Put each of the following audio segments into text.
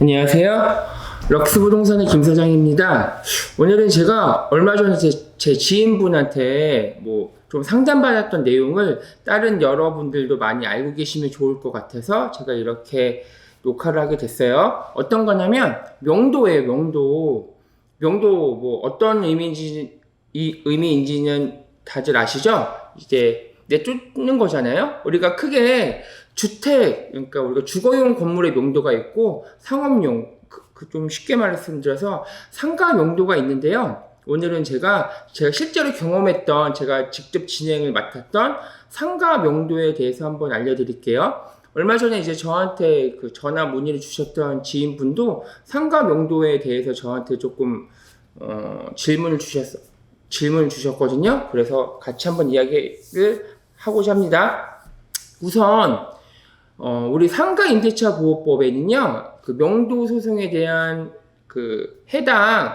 안녕하세요. 럭스 부동산의 김 사장입니다. 오늘은 제가 얼마 전에 제 지인분한테 좀 상담받았던 내용을 다른 여러분들도 많이 알고 계시면 좋을 것 같아서 제가 이렇게 녹화를 하게 됐어요. 어떤 거냐면 명도예요. 명도 어떤 의미인지는 다들 아시죠? 이제 내쫓는 거잖아요. 우리가 크게 주택, 그러니까 우리가 주거용 건물의 명도가 있고 상업용, 좀 쉽게 말씀드려서 상가 명도가 있는데요. 오늘은 제가 실제로 경험했던, 제가 직접 진행을 맡았던 상가 명도에 대해서 한번 알려드릴게요. 얼마 전에 이제 저한테 전화 문의를 주셨던 지인분도 상가 명도에 대해서 저한테 조금 질문을 주셨거든요. 그래서 같이 한번 이야기를 하고자 합니다. 우선 우리 상가임대차 보호법에는요, 명도 소송에 대한 해당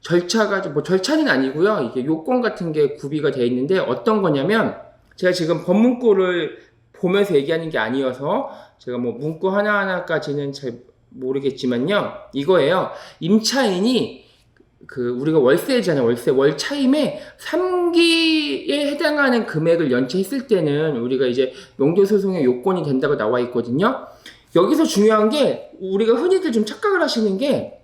절차가 절차는 아니고요, 이게 요건 같은 게 구비가 되어 있는데 어떤 거냐면, 제가 지금 법문구를 보면서 얘기하는 게 아니어서 제가 문구 하나하나까지는 잘 모르겠지만요, 이거예요. 임차인이 우리가 월세잖아요. 월 차임에 3기에 해당하는 금액을 연체했을 때는 우리가 이제 명도소송의 요건이 된다고 나와 있거든요. 여기서 중요한 게, 우리가 흔히들 좀 착각을 하시는 게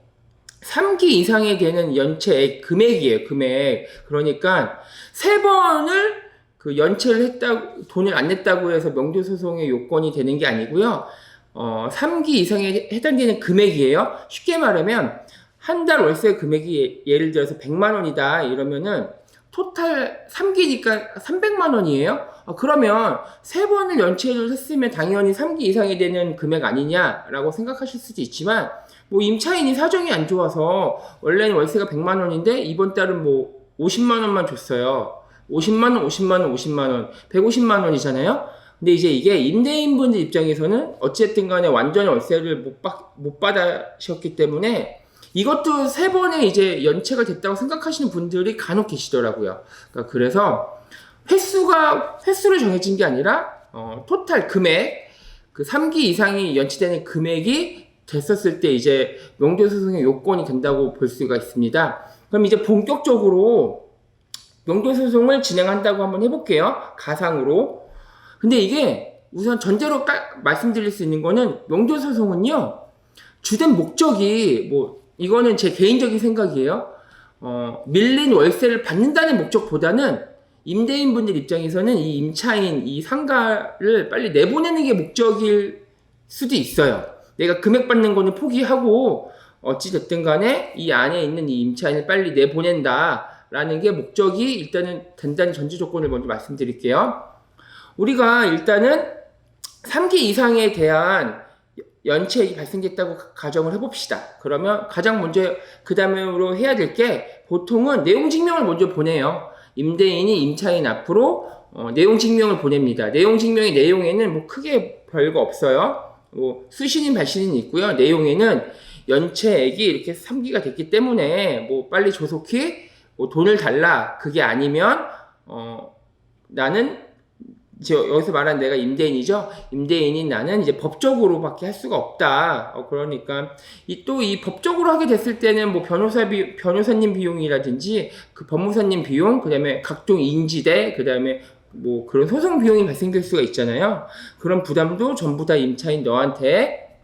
3기 이상에 되는 연체액 금액이에요. 금액. 그러니까 3번을 연체를 했다고, 돈을 안 냈다고 해서 명도소송의 요건이 되는 게 아니고요. 3기 이상에 해당되는 금액이에요. 쉽게 말하면 한 달 월세 금액이 예를 들어서 100만 원이다 이러면은 토탈 3기니까 300만 원이에요. 그러면 3번을 연체를 했으면 당연히 3기 이상이 되는 금액 아니냐라고 생각하실 수도 있지만, 임차인이 사정이 안 좋아서 원래는 월세가 100만 원인데 이번 달은 50만 원만 줬어요. 50만 원, 50만 원, 50만 원, 150만 원이잖아요. 근데 이제 이게 임대인분들 입장에서는 어쨌든 간에 완전 월세를 못 받으셨기 때문에 이것도 3번에 이제 연체가 됐다고 생각하시는 분들이 간혹 계시더라고요. 그래서 횟수로 정해진 게 아니라, 토탈 금액, 3기 이상이 연체되는 금액이 됐었을 때 이제 명도소송의 요건이 된다고 볼 수가 있습니다. 그럼 이제 본격적으로 명도소송을 진행한다고 한번 해볼게요. 가상으로. 근데 이게 우선 전제로 말씀드릴 수 있는 거는, 명도소송은요, 주된 목적이 이거는 제 개인적인 생각이에요. 밀린 월세를 받는다는 목적보다는 임대인분들 입장에서는 이 임차인, 이 상가를 빨리 내보내는 게 목적일 수도 있어요. 내가 금액 받는 거는 포기하고 어찌됐든 간에 이 안에 있는 이 임차인을 빨리 내보낸다라는 게 목적이 일단은 된다는 전제 조건을 먼저 말씀드릴게요. 우리가 일단은 3기 이상에 대한 연체액이 발생됐다고 가정을 해봅시다. 그러면 가장 먼저 그 다음으로 해야 될 게, 보통은 내용증명을 먼저 보내요. 임대인이 임차인 앞으로 내용증명을 보냅니다. 내용증명의 내용에는 크게 별거 없어요. 수신인 발신인이 있고요. 내용에는 연체액이 이렇게 3기가 됐기 때문에 빨리 조속히 돈을 달라, 그게 아니면 나는 여기서 말하는 내가 임대인이죠. 임대인인 나는 이제 법적으로밖에 할 수가 없다. 그러니까 이 법적으로 하게 됐을 때는 변호사님 비용이라든지 법무사님 비용, 그다음에 각종 인지대, 그다음에 그런 소송 비용이 발생될 수가 있잖아요. 그런 부담도 전부 다 임차인 너한테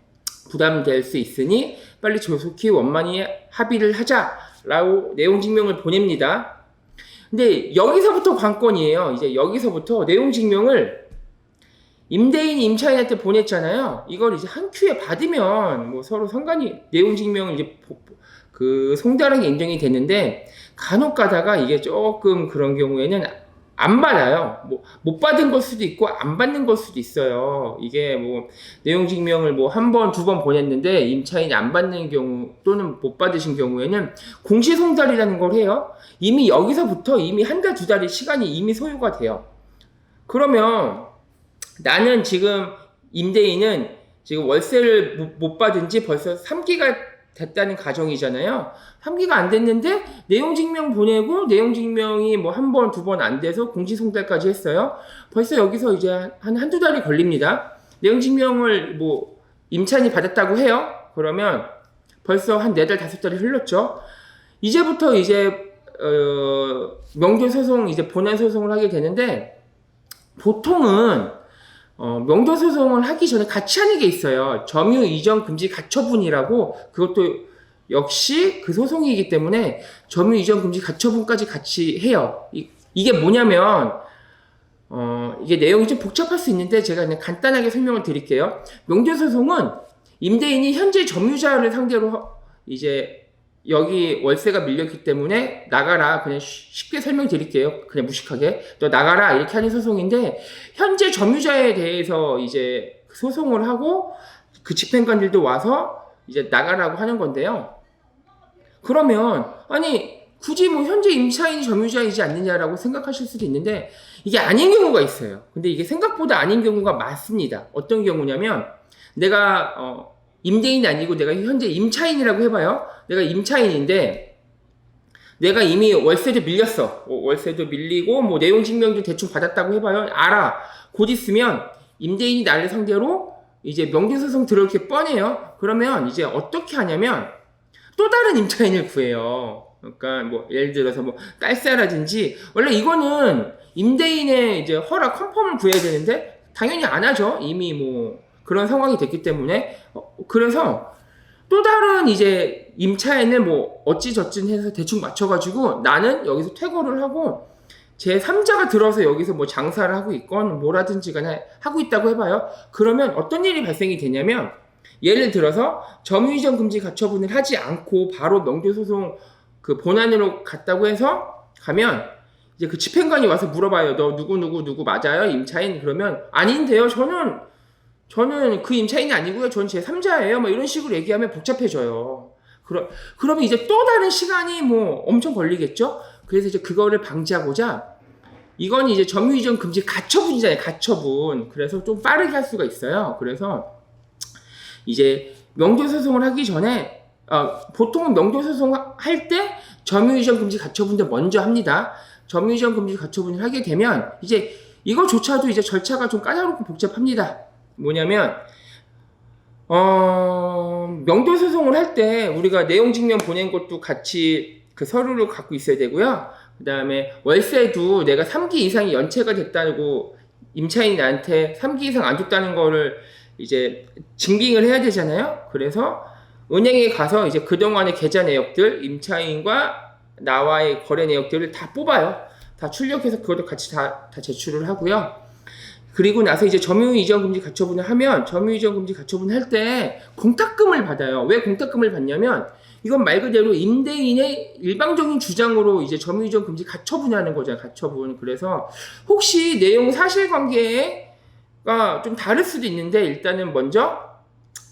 부담될 수 있으니 빨리 조속히 원만히 합의를 하자라고 내용 증명을 보냅니다. 근데 여기서부터 관건이에요. 이제 여기서부터 내용 증명을 임대인이 임차인한테 보냈잖아요. 이걸 이제 한 큐에 받으면 서로 상관이, 내용 증명을 이제 송달하게 인정이 됐는데, 간혹 가다가 이게 조금 그런 경우에는 안 받아요. 못 받은 걸 수도 있고 안 받는 걸 수도 있어요. 이게 내용 증명을 한 번, 두 번 보냈는데 임차인이 안 받는 경우 또는 못 받으신 경우에는 공시송달이라는 걸 해요. 이미 여기서부터 이미 한 달, 두 달의 시간이 이미 소요가 돼요. 그러면 나는 지금 임대인은 지금 월세를 못 받은 지 벌써 3기가 됐다는 가정이잖아요. 3기가 안 됐는데 내용 증명 보내고 내용 증명이 한 번, 두 번 안 돼서 공시송달까지 했어요. 벌써 여기서 이제 한두 달이 걸립니다. 내용 증명을 임차인이 받았다고 해요. 그러면 벌써 한 4달, 5달이 흘렀죠. 이제부터 이제 명도소송, 이제 본안소송을 하게 되는데, 보통은 명도소송을 하기 전에 같이 하는 게 있어요. 점유 이전 금지 가처분이라고, 그것도 역시 그 소송이기 때문에 점유 이전 금지 가처분까지 같이 해요. 이게 뭐냐면 이게 내용이 좀 복잡할 수 있는데 제가 그냥 간단하게 설명을 드릴게요. 명도소송은 임대인이 현재 점유자를 상대로 이제 여기 월세가 밀렸기 때문에 나가라, 그냥 쉽게 설명드릴게요. 그냥 무식하게 너 나가라 이렇게 하는 소송인데, 현재 점유자에 대해서 이제 소송을 하고 그 집행관들도 와서 이제 나가라고 하는 건데요. 그러면 아니 굳이 뭐 현재 임차인이 점유자이지 않느냐라고 생각하실 수도 있는데, 이게 아닌 경우가 있어요. 근데 이게 생각보다 아닌 경우가 많습니다. 어떤 경우냐면, 내가 임대인이 아니고 내가 현재 임차인이라고 해봐요. 내가 임차인인데 내가 이미 월세도 밀렸어. 월세도 밀리고 뭐 내용 증명도 대충 받았다고 해봐요. 알아. 곧 있으면 임대인이 나를 상대로 이제 명도소송 들어올 게 뻔해요. 그러면 이제 어떻게 하냐면 또 다른 임차인을 구해요. 그러니까 뭐 예를 들어서 뭐 딸사라든지, 원래 이거는 임대인의 이제 허락 컨펌을 구해야 되는데 당연히 안 하죠. 이미 뭐 그런 상황이 됐기 때문에. 그래서 또 다른 이제 임차인을 뭐 어찌저찌 해서 대충 맞춰가지고 나는 여기서 퇴거를 하고 제 3자가 들어서 여기서 뭐 장사를 하고 있건 뭐라든지 간에 하고 있다고 해봐요. 그러면 어떤 일이 발생이 되냐면, 예를 들어서 점유이전 금지 가처분을 하지 않고 바로 명도소송 그 본안으로 갔다고 해서 가면 이제 그 집행관이 와서 물어봐요. 너 누구 맞아요? 임차인? 그러면 아닌데요. 저는 그 임차인이 아니고요. 전 제 3자예요. 뭐 이런 식으로 얘기하면 복잡해져요. 그러면 이제 또 다른 시간이 뭐 엄청 걸리겠죠? 그래서 이제 그거를 방지하고자, 이건 이제 점유이전 금지 가처분이잖아요. 가처분. 그래서 좀 빠르게 할 수가 있어요. 그래서 이제 명도소송을 하기 전에, 보통은 명도소송 할 때 점유이전 금지 가처분도 먼저 합니다. 점유이전 금지 가처분을 하게 되면 이제 이거조차도 이제 절차가 좀 까다롭고 복잡합니다. 뭐냐면 명도소송을 할 때 우리가 내용 증명 보낸 것도 같이 그 서류를 갖고 있어야 되고요. 그 다음에 월세도 내가 3기 이상이 연체가 됐다고 임차인이 나한테 3기 이상 안 줬다는 거를 이제 증빙을 해야 되잖아요. 그래서 은행에 가서 이제 그동안의 계좌 내역들, 임차인과 나와의 거래 내역들을 다 뽑아요. 다 출력해서 그것도 같이 다 제출을 하고요. 그리고 나서 이제 점유이전 금지 가처분을 하면, 점유이전 금지 가처분을 할 때 공탁금을 받아요. 왜 공탁금을 받냐면, 이건 말 그대로 임대인의 일방적인 주장으로 이제 점유이전 금지 가처분하는 거잖아요. 가처분. 그래서 혹시 내용 사실관계가 좀 다를 수도 있는데, 일단은 먼저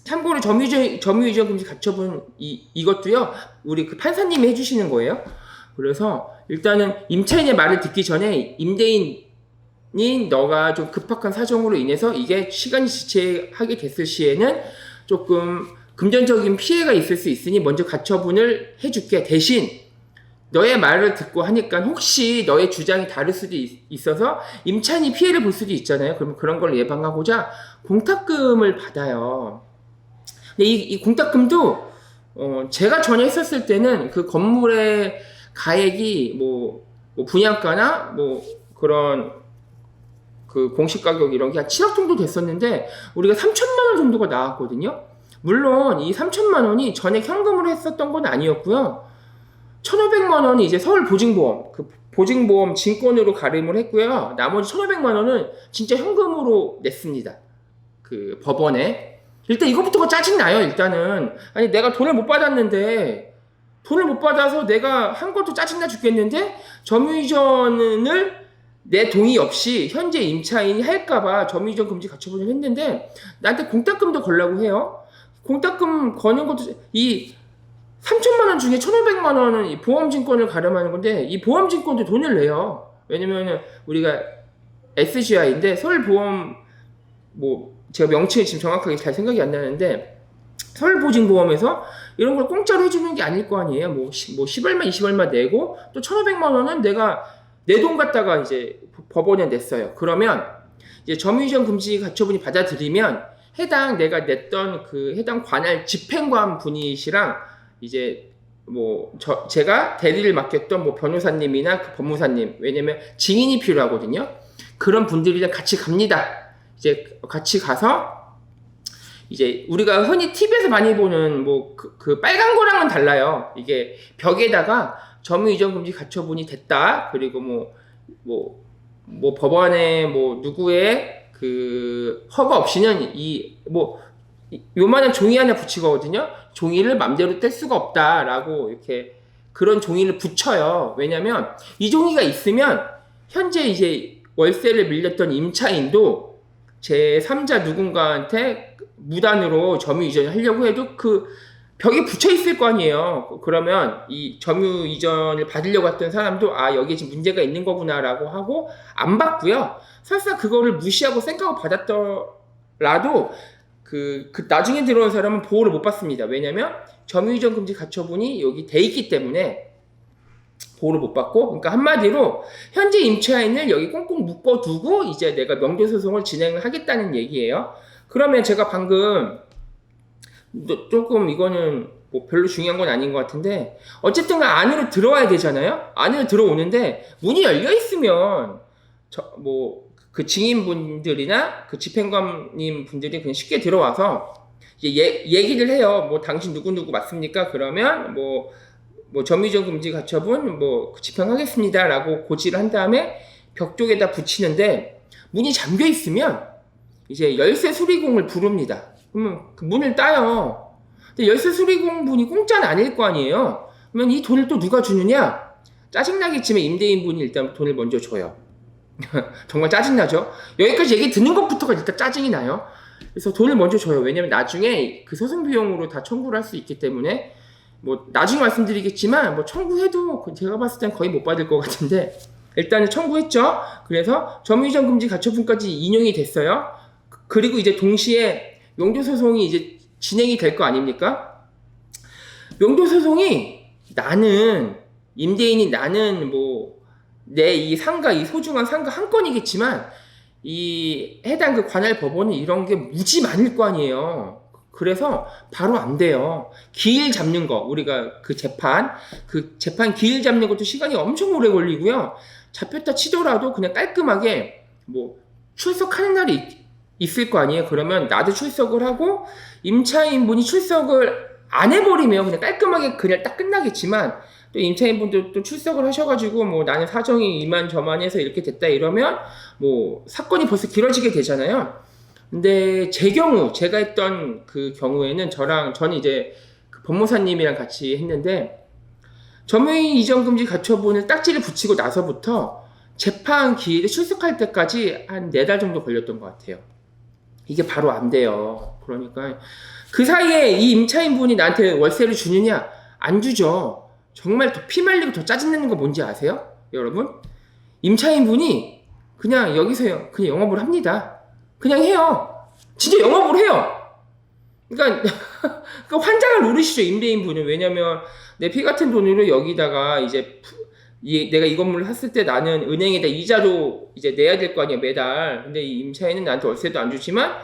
참고로 점유이전 금지 가처분 이것도요, 우리 그 판사님이 해주시는 거예요. 그래서 일단은 임차인의 말을 듣기 전에 임대인이 너가 좀 급박한 사정으로 인해서 이게 시간이 지체하게 됐을 시에는 조금 금전적인 피해가 있을 수 있으니 먼저 가처분을 해줄게. 대신 너의 말을 듣고 하니까 혹시 너의 주장이 다를 수도 있어서 임차인이 피해를 볼 수도 있잖아요. 그러면 그런 걸 예방하고자 공탁금을 받아요. 근데 이 공탁금도 제가 전에 했었을 때는 그 건물의 가액이 뭐 분양가나 뭐 그런 그 공시가격 이런 게 한 7억 정도 됐었는데 우리가 3천만 원 정도가 나왔거든요. 물론 이 3천만 원이 전액 현금으로 했었던 건 아니었고요. 1,500만 원이 이제 서울 보증보험, 그 보증보험 증권으로 가름을 했고요. 나머지 1,500만 원은 진짜 현금으로 냈습니다. 그 법원에. 일단 이것부터가 짜증나요. 일단은 아니 내가 돈을 못 받았는데, 돈을 못 받아서 내가 한 것도 짜증나 죽겠는데 점유이전을 내 동의 없이 현재 임차인이 할까봐 점유이전 금지 가처분을 했는데 나한테 공탁금도 걸라고 해요. 공탁금 거는 것도, 이 3천만 원 중에 1,500만 원은 이 보험증권을 가름하는 건데 이 보험증권도 돈을 내요. 왜냐면은 우리가 SGI인데 서울보험, 뭐 제가 명칭이 지금 정확하게 잘 생각이 안 나는데 서울보증보험에서 이런 걸 공짜로 해주는 게 아닐 거 아니에요. 뭐 10얼마 20얼마 내고 또 1,500만 원은 내가 내 돈 갖다가 이제 법원에 냈어요. 그러면 이제 점유이전 금지 가처분이 받아들이면 해당 내가 냈던 그 해당 관할 집행관 분이시랑 이제 뭐 제가 대리를 맡겼던 뭐 변호사님이나 그 법무사님, 왜냐면 증인이 필요하거든요. 그런 분들이랑 같이 갑니다. 이제 같이 가서 이제 우리가 흔히 TV에서 많이 보는 뭐 그 빨간 거랑은 달라요. 이게 벽에다가 점유이전금지 가처분이 됐다. 그리고 뭐 법원에 뭐 누구의 그 허가 없이는 요만한 종이 하나 붙이거든요. 종이를 맘대로 뗄 수가 없다라고 이렇게 그런 종이를 붙여요. 왜냐면 이 종이가 있으면 현재 이제 월세를 밀렸던 임차인도 제3자 누군가한테 무단으로 점유 이전을 하려고 해도 그 벽에 붙여 있을 거 아니에요. 그러면 이 점유 이전을 받으려고 했던 사람도 여기에 지금 문제가 있는 거구나라고 하고 안 받고요. 설사 그거를 무시하고 생각을 받았더라도 그 나중에 들어온 사람은 보호를 못 받습니다. 왜냐면 점유이전 금지 가처분이 여기 돼 있기 때문에 보호를 못 받고, 그러니까 한마디로 현재 임차인을 여기 꽁꽁 묶어두고 이제 내가 명도소송을 진행을 하겠다는 얘기예요. 그러면 제가 방금 조금 이거는 뭐 별로 중요한 건 아닌 것 같은데 어쨌든 안으로 들어와야 되잖아요. 안으로 들어오는데 문이 열려 있으면 그 증인분들이나 그 집행관님 분들이 그냥 쉽게 들어와서 이제 얘기를 해요. 뭐 당신 누구 맞습니까? 그러면 뭐 점유이전 금지 가처분 집행하겠습니다라고 고지를 한 다음에 벽 쪽에다 붙이는데 문이 잠겨 있으면 이제 열쇠 수리공을 부릅니다. 그러면 그 문을 따요. 근데 열쇠 수리공 분이 공짜는 아닐 거 아니에요. 그러면 이 돈을 또 누가 주느냐? 짜증나겠지만 임대인분이 일단 돈을 먼저 줘요. 정말 짜증나죠? 여기까지 얘기 듣는 것부터가 일단 짜증이 나요. 그래서 돈을 먼저 줘요. 왜냐면 나중에 그 소송 비용으로 다 청구를 할 수 있기 때문에 뭐 나중에 말씀드리겠지만 뭐 청구해도 제가 봤을 땐 거의 못 받을 것 같은데 일단은 청구했죠. 그래서 점유이전 금지 가처분까지 인용이 됐어요. 그리고 이제 동시에 명도소송이 이제 진행이 될 거 아닙니까? 명도소송이 임대인이 내 이 상가, 이 소중한 상가 한 건이겠지만 이 해당 그 관할 법원은 이런 게 무지 많을 거 아니에요. 그래서 바로 안 돼요. 기일 잡는 거, 우리가 그 재판 기일 잡는 것도 시간이 엄청 오래 걸리고요. 잡혔다 치더라도 그냥 깔끔하게 출석하는 날이 있을 거 아니에요. 그러면 나도 출석을 하고 임차인분이 출석을 안 해버리면 그냥 깔끔하게 그냥 딱 끝나겠지만 또 임차인분도 또 출석을 하셔가지고 나는 사정이 이만저만해서 이렇게 됐다 이러면 사건이 벌써 길어지게 되잖아요. 근데 제가 했던 그 경우에는 저는 이제 그 법무사님이랑 같이 했는데 점유이전 금지 가처분을 딱지를 붙이고 나서부터 재판 기일에 출석할 때까지 한 4달 정도 걸렸던 것 같아요. 이게 바로 안 돼요. 그러니까 그 사이에 이 임차인분이 나한테 월세를 주느냐? 안 주죠. 정말 더 피말리고 더 짜증나는 거 뭔지 아세요? 여러분? 임차인분이 그냥 여기서 그냥 영업을 합니다. 그냥 해요. 진짜 영업을 해요. 그러니까 환장을 노리시죠, 임대인분은. 왜냐면 내 피 같은 돈으로 여기다가 이제 내가 이 건물을 샀을 때 나는 은행에다 이자도 이제 내야 될 거 아니야, 매달. 근데 이 임차인은 나한테 월세도 안 주지만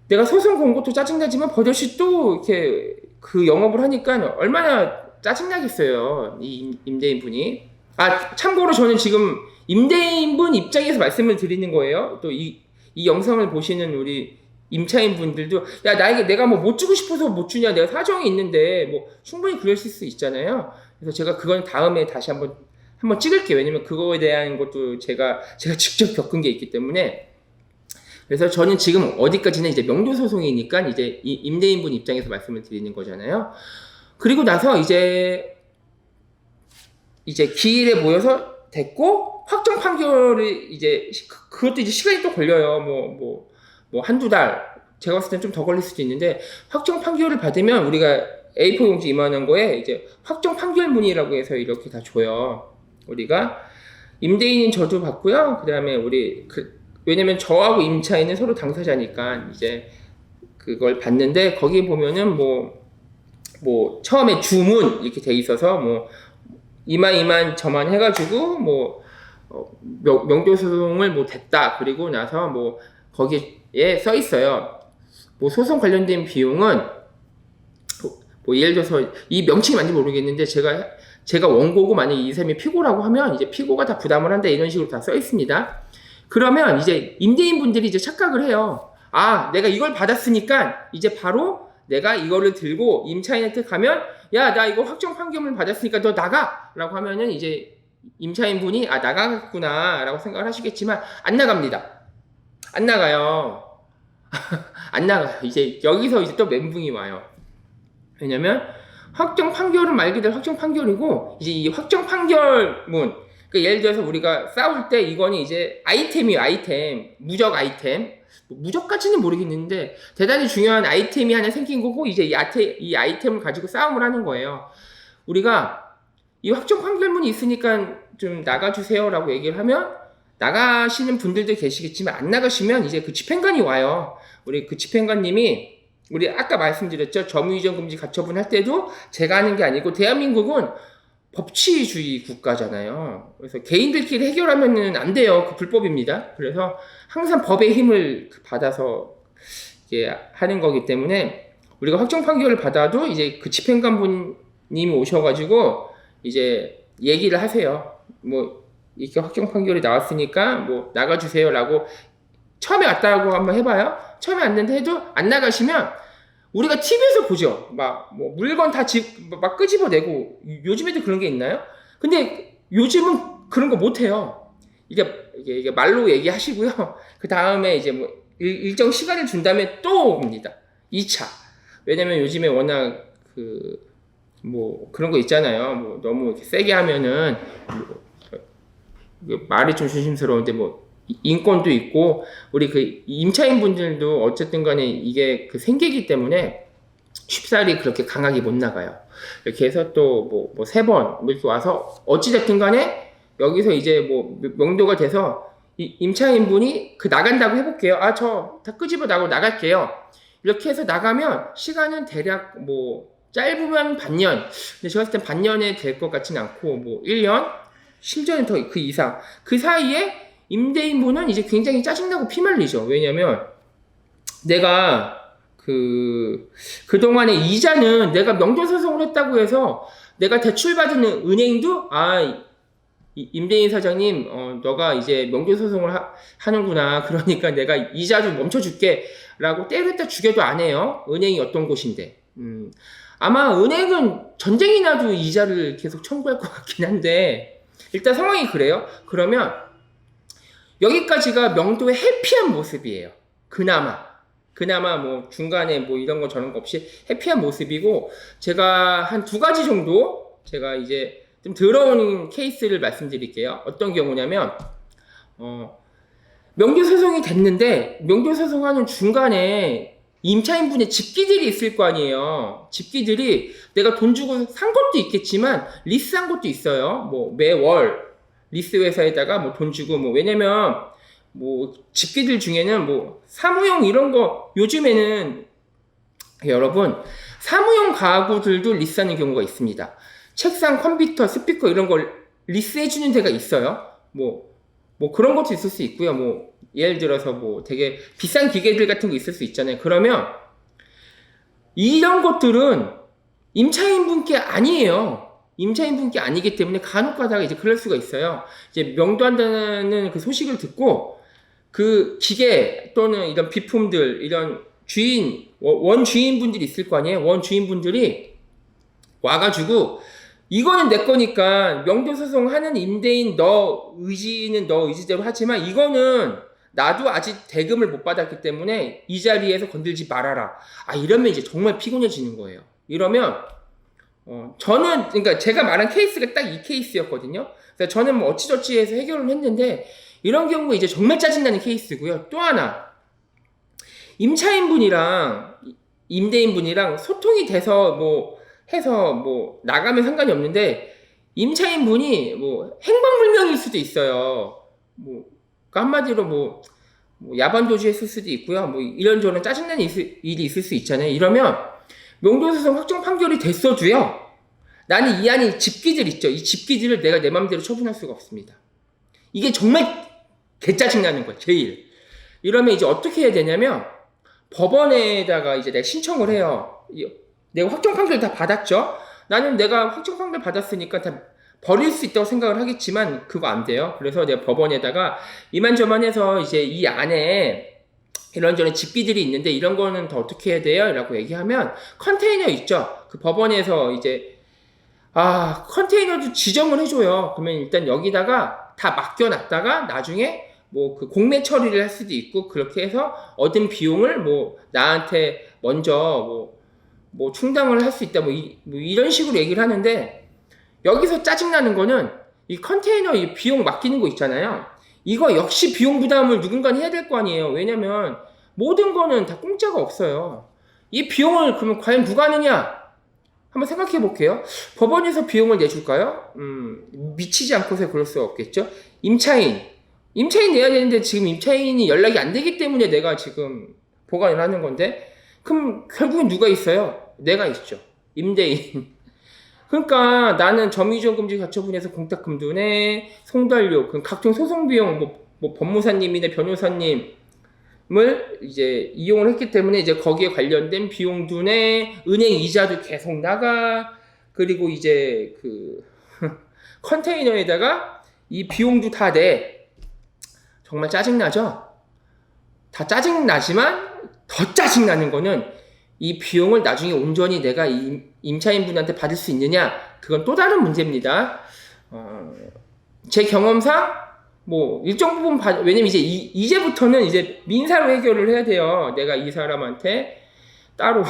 내가 소송 건 것도 짜증나지만 버젓이 또 이렇게 그 영업을 하니까 얼마나 짜증나겠어요, 이 임대인분이. 참고로 저는 지금 임대인분 입장에서 말씀을 드리는 거예요. 또 이 영상을 보시는 우리 임차인분들도 나에게 내가 못 주고 싶어서 못 주냐, 내가 사정이 있는데 충분히 그러실 수 있잖아요. 그래서 제가 그건 다음에 다시 한번 찍을게요. 왜냐면 그거에 대한 것도 제가 직접 겪은 게 있기 때문에. 그래서 저는 지금 어디까지는 이제 명도소송이니까 이제 이 임대인분 입장에서 말씀을 드리는 거잖아요. 그리고 나서 이제 기일에 모여서 됐고 확정 판결을 이제 그것도 이제 시간이 또 걸려요. 한두 달. 제가 봤을 땐 좀 더 걸릴 수도 있는데 확정 판결을 받으면 우리가 A4 용지 이만한 거에 이제 확정 판결문이라고 해서 이렇게 다 줘요. 우리가 임대인인 저도 받고요. 그다음에 왜냐면 저하고 임차인은 서로 당사자니까 이제 그걸 받는데 거기 보면은 처음에 주문 이렇게 돼 있어서 이만 저만 해가지고 명도소송을 됐다. 그리고 나서 거기에 써 있어요. 뭐 소송 관련된 비용은 뭐 예를 들어서 이 명칭이 맞는지 모르겠는데 제가 원고고 만약에 이 사람이 피고라고 하면 이제 피고가 다 부담을 한다 이런 식으로 다 써 있습니다. 그러면 이제 임대인 분들이 이제 착각을 해요. 아, 내가 이걸 받았으니까 이제 바로 내가 이거를 들고 임차인한테 가면 야, 나 이거 확정 판결문 받았으니까 너 나가! 라고 하면은 이제 임차인 분이 아, 나가겠구나 라고 생각을 하시겠지만 안 나갑니다. 안 나가요. 안 나가요. 이제 여기서 이제 또 멘붕이 와요. 왜냐면 확정 판결은 말 그대로 확정 판결이고 이제 이 확정 판결문 그러니까 예를 들어서 우리가 싸울 때 이거는 이제 아이템이에요. 아이템. 무적 아이템. 무적까지는 모르겠는데 대단히 중요한 아이템이 하나 생긴 거고 이제 이 아이템을 가지고 싸움을 하는 거예요. 우리가 이 확정 판결문이 있으니까 좀 나가주세요 라고 얘기를 하면 나가시는 분들도 계시겠지만 안 나가시면 이제 그 집행관이 와요. 우리 그 집행관님이 우리 아까 말씀드렸죠. 점유이전 금지 가처분 할 때도 제가 하는 게 아니고 대한민국은 법치주의 국가잖아요. 그래서 개인들끼리 해결하면은 안 돼요. 그 불법입니다. 그래서 항상 법의 힘을 받아서 이제 하는 거기 때문에 우리가 확정 판결을 받아도 이제 그 집행관분님이 오셔가지고 이제 얘기를 하세요. 뭐 이렇게 확정 판결이 나왔으니까 뭐 나가주세요라고 처음에 왔다고 한번 해봐요. 처음에 왔는데 해도 안 나가시면 우리가 TV에서 보죠. 막, 뭐, 물건 다 막 끄집어내고, 요즘에도 그런 게 있나요? 근데 요즘은 그런 거 못해요. 이게 말로 얘기하시고요. 그 다음에 이제 뭐, 일정 시간을 준 다음에 또 옵니다. 2차. 왜냐면 요즘에 워낙 뭐, 그런 거 있잖아요. 뭐, 너무 세게 하면은, 말이 좀 조심스러운데 뭐, 인권도 있고 우리 그 임차인 분들도 어쨌든 간에 이게 그 생계이기 때문에 쉽사리 그렇게 강하게 못 나가요. 이렇게 해서 또 뭐 3번 이렇게 와서 어찌됐든 간에 여기서 이제 뭐 명도가 돼서 이 임차인 분이 그 나간다고 해볼게요. 아, 저 다 끄집어 나고 나갈게요. 이렇게 해서 나가면 시간은 대략 뭐 짧으면 반년. 근데 제가 봤을 땐 반년에 될 것 같지는 않고 뭐 1년 심지어는 더 그 이상. 그 사이에 임대인분은 이제 굉장히 짜증나고 피말리죠. 왜냐면 내가 그동안의 이자는 내가 명도소송을 했다고 해서 내가 대출받은 은행도 임대인 사장님 너가 이제 명도소송을 하는구나. 그러니까 내가 이자를 멈춰줄게 라고 때렸다 죽여도 안 해요. 은행이 어떤 곳인데. 아마 은행은 전쟁이 나도 이자를 계속 청구할 것 같긴 한데 일단 상황이 그래요. 그러면 여기까지가 명도의 해피한 모습이에요. 그나마 뭐 중간에 뭐 이런 거 저런 거 없이 해피한 모습이고 제가 한 2가지 정도 제가 이제 좀 더러운 케이스를 말씀드릴게요. 어떤 경우냐면 명도소송이 됐는데 명도소송하는 중간에 임차인분의 집기들이 있을 거 아니에요. 집기들이 내가 돈 주고 산 것도 있겠지만 리스한 것도 있어요. 뭐 매월 리스 회사에다가 뭐 돈 주고 뭐 왜냐면 뭐 집기들 중에는 뭐 사무용 이런 거 요즘에는 여러분 사무용 가구들도 리스하는 경우가 있습니다. 책상, 컴퓨터, 스피커 이런 걸 리스해주는 데가 있어요. 뭐 그런 것도 있을 수 있고요. 뭐 예를 들어서 뭐 되게 비싼 기계들 같은 거 있을 수 있잖아요. 그러면 이런 것들은 임차인분께 아니에요. 임차인분께 아니기 때문에 간혹 가다가 이제 그럴 수가 있어요. 이제 명도한다는 그 소식을 듣고 그 기계 또는 이런 비품들, 이런 원주인분들이 있을 거 아니에요? 원주인분들이 와가지고 이거는 내 거니까 명도소송 하는 임대인 너 의지는 너 의지대로 하지만 이거는 나도 아직 대금을 못 받았기 때문에 이 자리에서 건들지 말아라. 이러면 이제 정말 피곤해지는 거예요. 이러면 저는, 그러니까 제가 말한 케이스가 딱 이 케이스였거든요. 그래서 저는 뭐 어찌저찌 해서 해결을 했는데, 이런 경우가 이제 정말 짜증나는 케이스고요. 또 하나, 임차인분이랑 임대인분이랑 소통이 돼서 해서 나가면 상관이 없는데, 임차인분이 행방불명일 수도 있어요. 그러니까 한마디로 야반도주 했을 수도 있고요. 이런저런 짜증나는 일이 있을 수 있잖아요. 이러면, 명도소송 확정 판결이 됐어도요. 나는 이 안에 집기들 있죠. 이 집기들을 내가 내 마음대로 처분할 수가 없습니다. 이게 정말 개짜증나는 거예요. 제일. 이러면 이제 어떻게 해야 되냐면 법원에다가 이제 내가 신청을 해요. 내가 확정 판결 다 받았죠. 나는 내가 확정 판결 받았으니까 다 버릴 수 있다고 생각을 하겠지만 그거 안 돼요. 그래서 내가 법원에다가 이만저만해서 이제 이 안에 이런저런 집비들이 있는데 이런 거는 더 어떻게 해야 돼요? 라고 얘기하면 컨테이너 있죠. 그 법원에서 이제 컨테이너도 지정을 해줘요. 그러면 일단 여기다가 다 맡겨놨다가 나중에 뭐 그 공매 처리를 할 수도 있고 그렇게 해서 얻은 비용을 뭐 나한테 먼저 뭐 충당을 할 수 있다 뭐 이런 식으로 얘기를 하는데 여기서 짜증나는 거는 이 컨테이너 이 비용 맡기는 거 있잖아요. 이거 역시 비용 부담을 누군가 해야 될 거 아니에요. 왜냐면 모든 거는 다 공짜가 없어요. 이 비용을 그러면 과연 누가 하느냐? 한번 생각해 볼게요. 법원에서 비용을 내줄까요? 미치지 않고서 그럴 수 없겠죠. 임차인 내야 되는데 지금 임차인이 연락이 안 되기 때문에 내가 지금 보관을 하는 건데 그럼 결국엔 누가 있어요? 내가 있죠. 임대인. 그러니까 나는 점유이전금지 가처분에서 공탁금도 내, 송달료, 그럼 각종 소송 비용, 뭐 법무사님이나 변호사님을 이제 이용을 했기 때문에 이제 거기에 관련된 비용도 내, 은행 이자도 계속 나가, 그리고 이제 그 컨테이너에다가 이 비용도 다 내. 정말 짜증나죠? 다 짜증나지만 더 짜증나는 거는 이 비용을 나중에 온전히 내가 임차인분한테 받을 수 있느냐? 그건 또 다른 문제입니다. 제 경험상 뭐 일정 부분 왜냐면 이제부터는 이제 민사로 해결을 해야 돼요. 내가 이 사람한테 따로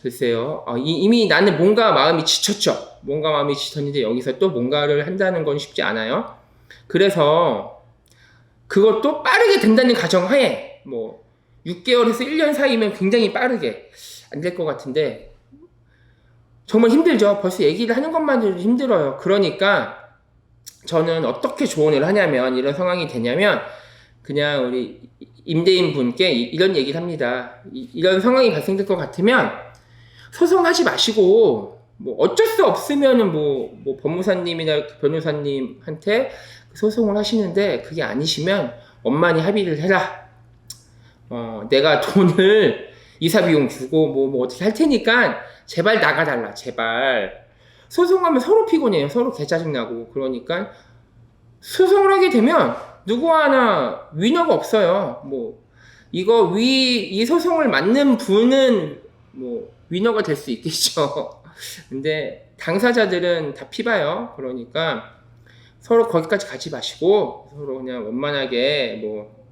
글쎄요. 이미 나는 뭔가 마음이 지쳤죠. 뭔가 마음이 지쳤는데 여기서 또 뭔가를 한다는 건 쉽지 않아요. 그래서 그것도 빠르게 된다는 가정하에 뭐 6개월에서 1년 사이면 굉장히 빠르게 안 될 것 같은데 정말 힘들죠. 벌써 얘기를 하는 것만으로도 힘들어요. 그러니까 저는 어떻게 조언을 하냐면 이런 상황이 되냐면 그냥 우리 임대인 분께 이런 얘기를 합니다. 이런 상황이 발생될 것 같으면 소송하지 마시고 뭐 어쩔 수 없으면은 뭐 법무사님이나 변호사님한테 소송을 하시는데 그게 아니시면 원만히 합의를 해라. 내가 돈을 이사비용 주고 뭐 어떻게 할 테니까 제발 나가달라. 제발. 소송하면 서로 피곤해요. 서로 개짜증나고. 그러니까 소송을 하게 되면 누구 하나 위너가 없어요. 뭐 이거 이 소송을 맡는 분은 뭐 위너가 될 수 있겠죠. 근데 당사자들은 다 피봐요. 그러니까 서로 거기까지 가지 마시고 서로 그냥 원만하게 뭐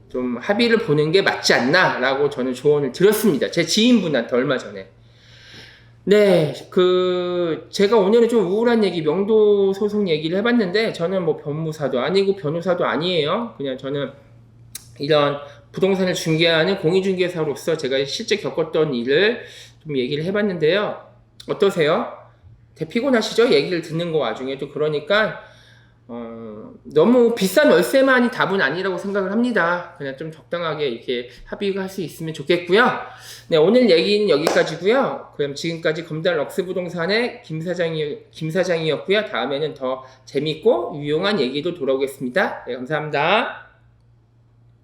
좀 합의를 보는 게 맞지 않나 라고 저는 조언을 드렸습니다. 제 지인분한테 얼마 전에. 네, 제가 오늘은 좀 우울한 얘기, 명도 소송 얘기를 해봤는데 저는 뭐 변무사도 아니고 변호사도 아니에요. 그냥 저는 이런 부동산을 중개하는 공인중개사로서 제가 실제 겪었던 일을 좀 얘기를 해봤는데요. 어떠세요? 되게 피곤하시죠? 얘기를 듣는 거 와중에도. 그러니까 너무 비싼 월세만이 답은 아니라고 생각을 합니다. 그냥 좀 적당하게 이렇게 합의가 할 수 있으면 좋겠고요. 네, 오늘 얘기는 여기까지고요. 그럼 지금까지 검달 럭스부동산의 김 사장이었고요. 다음에는 더 재밌고 유용한 얘기도 돌아오겠습니다. 네, 감사합니다.